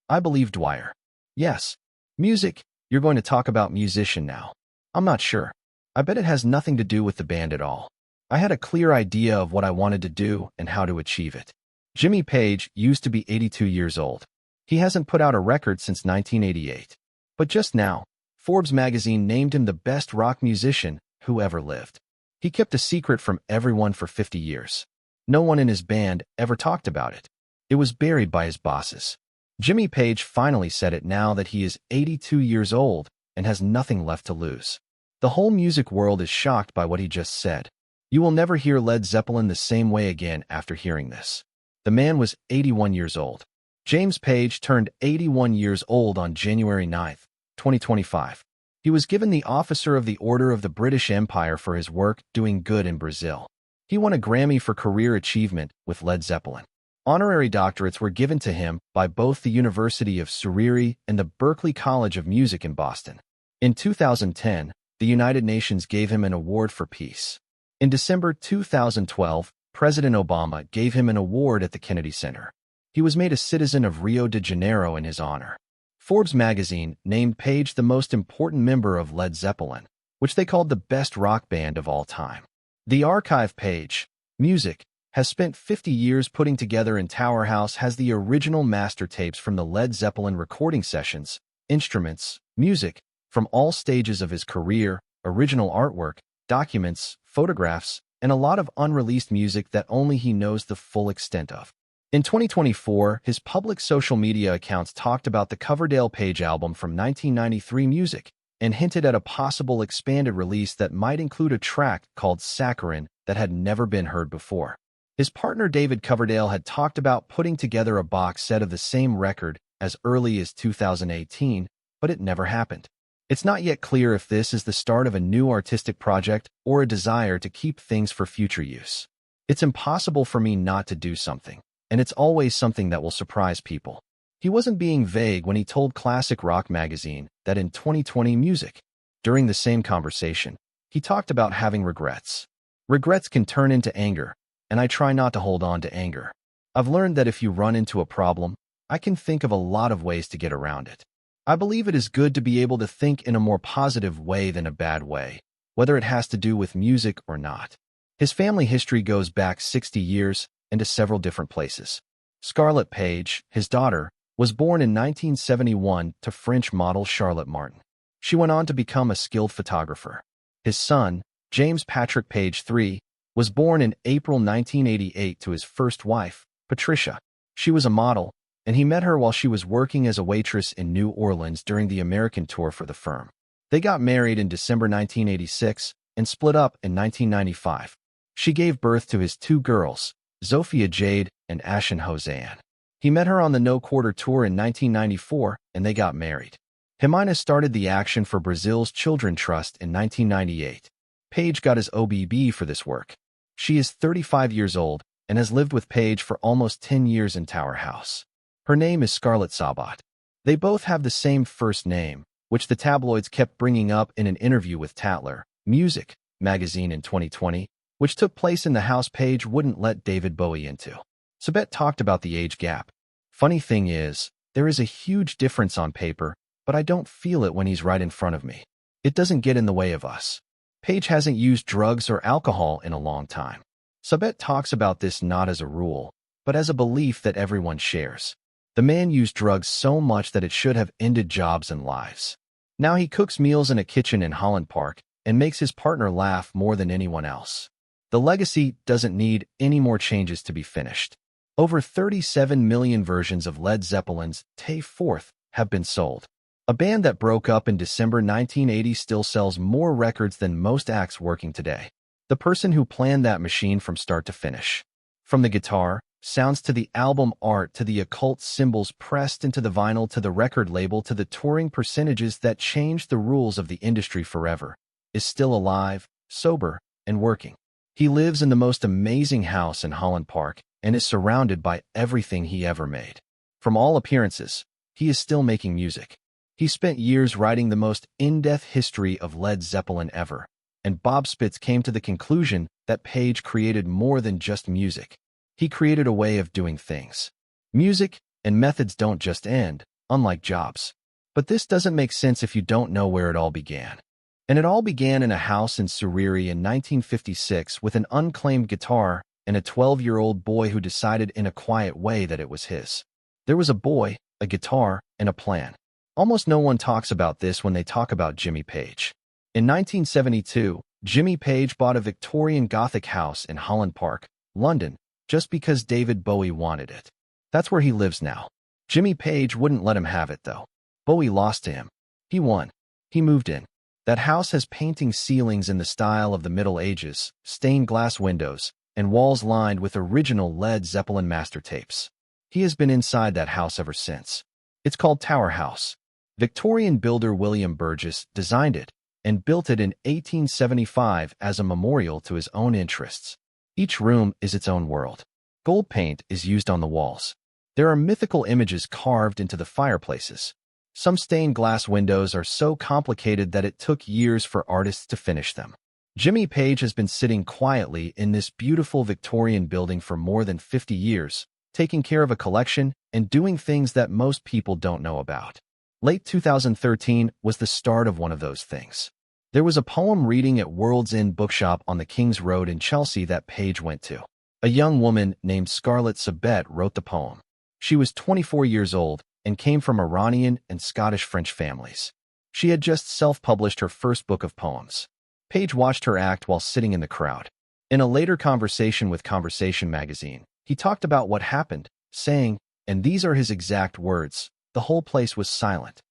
I believe Dwyer. Yes. Music, you're going to talk about musician now. I'm not sure. I bet it has nothing to do with the band at all. I had a clear idea of what I wanted to do and how to achieve it. Jimmy Page used to be 82 years old. He hasn't put out a record since 1988. But just now, Forbes magazine named him the best rock musician who ever lived. He kept a secret from everyone for 50 years. No one in his band ever talked about it. It was buried by his bosses. Jimmy Page finally said it now that he is 82 years old and has nothing left to lose. The whole music world is shocked by what he just said. You will never hear Led Zeppelin the same way again after hearing this. The man was 81 years old. James Page turned 81 years old on January 9, 2025. He was given the Officer of the Order of the British Empire for his work doing good in Brazil. He won a Grammy for career achievement with Led Zeppelin. Honorary doctorates were given to him by both the University of Surrey and the Berklee College of Music in Boston. In 2010, the United Nations gave him an award for peace. In December 2012, President Obama gave him an award at the Kennedy Center. He was made a citizen of Rio de Janeiro in his honor. Forbes magazine named Page the most important member of Led Zeppelin, which they called the best rock band of all time. The archive page, Music, has spent 50 years putting together, and Tower House has the original master tapes from the Led Zeppelin recording sessions, instruments, music, from all stages of his career, original artwork, documents, photographs, and a lot of unreleased music that only he knows the full extent of. In 2024, his public social media accounts talked about the Coverdale Page album from 1993 Music and hinted at a possible expanded release that might include a track called Saccharine that had never been heard before. His partner David Coverdale had talked about putting together a box set of the same record as early as 2018, but it never happened. It's not yet clear if this is the start of a new artistic project or a desire to keep things for future use. It's impossible for me not to do something, and it's always something that will surprise people. He wasn't being vague when he told Classic Rock magazine that in 2020 Music. During the same conversation, he talked about having regrets. Regrets can turn into anger, and I try not to hold on to anger. I've learned that if you run into a problem, I can think of a lot of ways to get around it. I believe it is good to be able to think in a more positive way than a bad way, whether it has to do with music or not. His family history goes back 60 years and to several different places. Scarlett Page, his daughter, was born in 1971 to French model Charlotte Martin. She went on to become a skilled photographer. His son, James Patrick Page III, was born in April 1988 to his first wife, Patricia. She was a model, and he met her while she was working as a waitress in New Orleans during the American tour for the firm. They got married in December 1986 and split up in 1995. She gave birth to his two girls, Zofia Jade and Ashen Hoseanne. He met her on the No Quarter Tour in 1994, and they got married. Jimena started the Action for Brazil's Children Trust in 1998. Page got his OBB for this work. She is 35 years old and has lived with Page for almost 10 years in Tower House. Her name is Scarlett Sabat. They both have the same first name, which the tabloids kept bringing up in an interview with Tatler, Music, magazine in 2020, which took place in the house Page wouldn't let David Bowie into. Sabat talked about the age gap. Funny thing is, there is a huge difference on paper, but I don't feel it when he's right in front of me. It doesn't get in the way of us. Page hasn't used drugs or alcohol in a long time. Sabat talks about this not as a rule, but as a belief that everyone shares. The man used drugs so much that it should have ended jobs and lives. Now he cooks meals in a kitchen in Holland Park and makes his partner laugh more than anyone else. The legacy doesn't need any more changes to be finished. Over 37 million versions of Led Zeppelin's Tay Forth have been sold. A band that broke up in December 1980 still sells more records than most acts working today. The person who planned that machine from start to finish. From the guitar, sounds to the album art to the occult symbols pressed into the vinyl to the record label to the touring percentages that changed the rules of the industry forever, is still alive, sober, and working. He lives in the most amazing house in Holland Park and is surrounded by everything he ever made. From all appearances, he is still making music. He spent years writing the most in-depth history of Led Zeppelin ever, and Bob Spitz came to the conclusion that Page created more than just music. He created a way of doing things. Music and methods don't just end, unlike jobs. But this doesn't make sense if you don't know where it all began. And it all began in a house in Surrey in 1956 with an unclaimed guitar and a 12-year-old boy who decided in a quiet way that it was his. There was a boy, a guitar, and a plan. Almost no one talks about this when they talk about Jimmy Page. In 1972, Jimmy Page bought a Victorian Gothic house in Holland Park, London, just because David Bowie wanted it. That's where he lives now. Jimmy Page wouldn't let him have it, though. Bowie lost to him. He won. He moved in. That house has painting ceilings in the style of the Middle Ages, stained glass windows, and walls lined with original Led Zeppelin master tapes. He has been inside that house ever since. It's called Tower House. Victorian builder William Burgess designed it and built it in 1875 as a memorial to his own interests. Each room is its own world. Gold paint is used on the walls. There are mythical images carved into the fireplaces. Some stained glass windows are so complicated that it took years for artists to finish them. Jimmy Page has been sitting quietly in this beautiful Victorian building for more than 50 years, taking care of a collection and doing things that most people don't know about. Late 2013 was the start of one of those things. There was a poem reading at World's End Bookshop on the King's Road in Chelsea that Page went to. A young woman named Scarlett Sabet wrote the poem. She was 24 years old and came from Iranian and Scottish-French families. She had just self-published her first book of poems. Page watched her act while sitting in the crowd. In a later conversation with Conversation magazine, he talked about what happened, saying, and these are his exact words, the whole place was silent.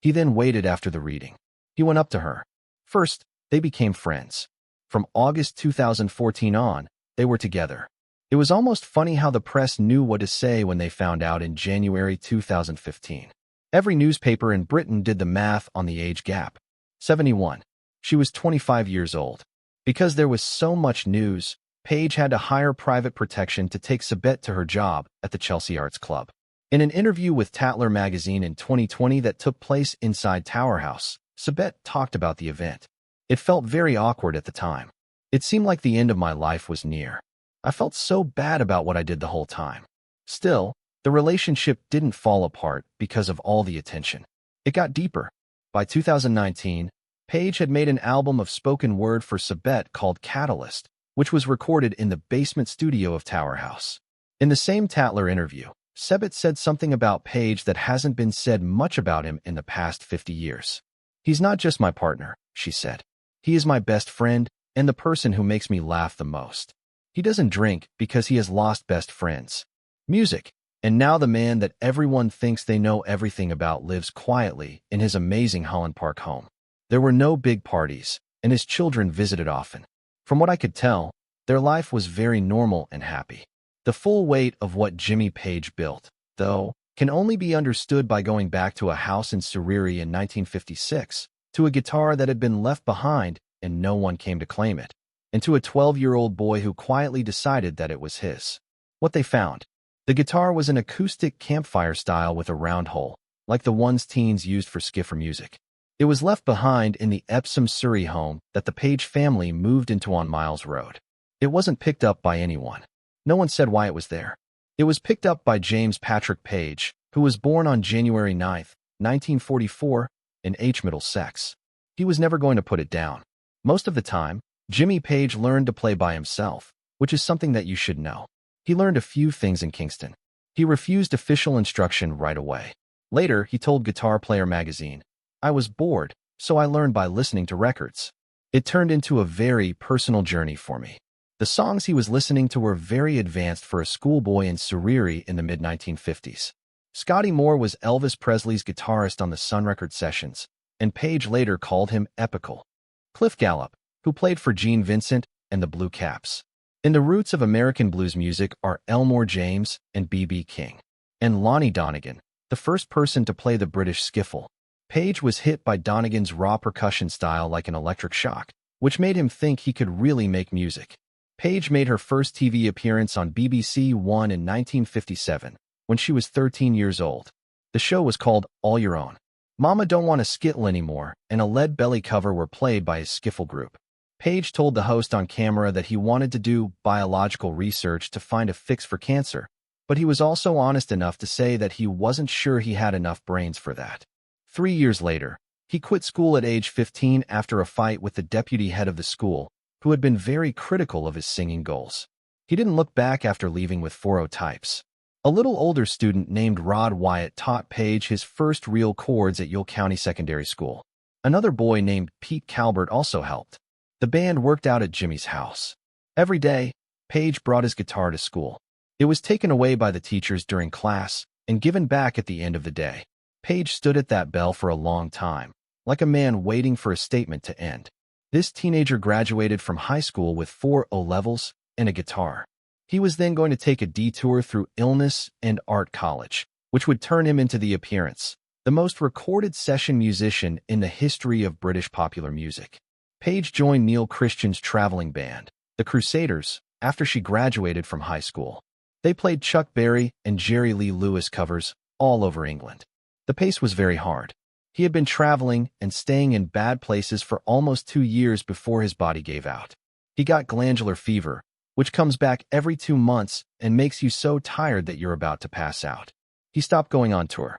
He then waited after the reading. He went up to her. First, they became friends. From August 2014 on, they were together. It was almost funny how the press knew what to say when they found out in January 2015. Every newspaper in Britain did the math on the age gap. 71. She was 25 years old. Because there was so much news, Page had to hire private protection to take Sabet to her job at the Chelsea Arts Club. In an interview with Tatler magazine in 2020 that took place inside Tower House, Sabet talked about the event. It felt very awkward at the time. It seemed like the end of my life was near. I felt so bad about what I did the whole time. Still, the relationship didn't fall apart because of all the attention. It got deeper. By 2019, Page had made an album of spoken word for Sabet called Catalyst, which was recorded in the basement studio of Tower House. In the same Tatler interview, Sabet said something about Page that hasn't been said much about him in the past 50 years. He's not just my partner, she said. He is my best friend and the person who makes me laugh the most. He doesn't drink because he has lost best friends. Music, and now the man that everyone thinks they know everything about lives quietly in his amazing Holland Park home. There were no big parties, and his children visited often. From what I could tell, their life was very normal and happy. The full weight of what Jimmy Page built, though, can only be understood by going back to a house in Surrey in 1956, to a guitar that had been left behind and no one came to claim it, and to a 12-year-old boy who quietly decided that it was his. What they found. The guitar was an acoustic campfire style with a round hole, like the ones teens used for skiffer music. It was left behind in the Epsom, Surrey home that the Page family moved into on Miles Road. It wasn't picked up by anyone. No one said why it was there. It was picked up by James Patrick Page, who was born on January 9, 1944, in H. Middlesex. He was never going to put it down. Most of the time, Jimmy Page learned to play by himself, which is something that you should know. He learned a few things in Kingston. He refused official instruction right away. Later, he told Guitar Player magazine, I was bored, so I learned by listening to records. It turned into a very personal journey for me. The songs he was listening to were very advanced for a schoolboy in Surrey in the mid-1950s. Scotty Moore was Elvis Presley's guitarist on the Sun Record sessions, and Page later called him epical. Cliff Gallup, who played for Gene Vincent and the Blue Caps. In the roots of American blues music are Elmore James and B.B. King. And Lonnie Donegan, the first person to play the British skiffle. Page was hit by Donegan's raw percussion style like an electric shock, which made him think he could really make music. Page made her first TV appearance on BBC One in 1957, when she was 13 years old. The show was called All Your Own. Mama Don't Want a Skittle Anymore and a Lead Belly cover were played by his skiffle group. Page told the host on camera that he wanted to do biological research to find a fix for cancer, but he was also honest enough to say that he wasn't sure he had enough brains for that. 3 years later, he quit school at age 15 after a fight with the deputy head of the school, who had been very critical of his singing goals. He didn't look back after leaving with 4.0 types. A little older student named Rod Wyatt taught Paige his first real chords at Yule County Secondary School. Another boy named Pete Calvert also helped. The band worked out at Jimmy's house. Every day, Paige brought his guitar to school. It was taken away by the teachers during class and given back at the end of the day. Paige stood at that bell for a long time, like a man waiting for a statement to end. This teenager graduated from high school with 4.0 levels and a guitar. He was then going to take a detour through illness and art college, which would turn him into the appearance, the most recorded session musician in the history of British popular music. Paige joined Neil Christian's traveling band, the Crusaders, after she graduated from high school. They played Chuck Berry and Jerry Lee Lewis covers all over England. The pace was very hard. He had been traveling and staying in bad places for almost 2 years before his body gave out. He got glandular fever, which comes back every 2 months and makes you so tired that you're about to pass out. He stopped going on tour.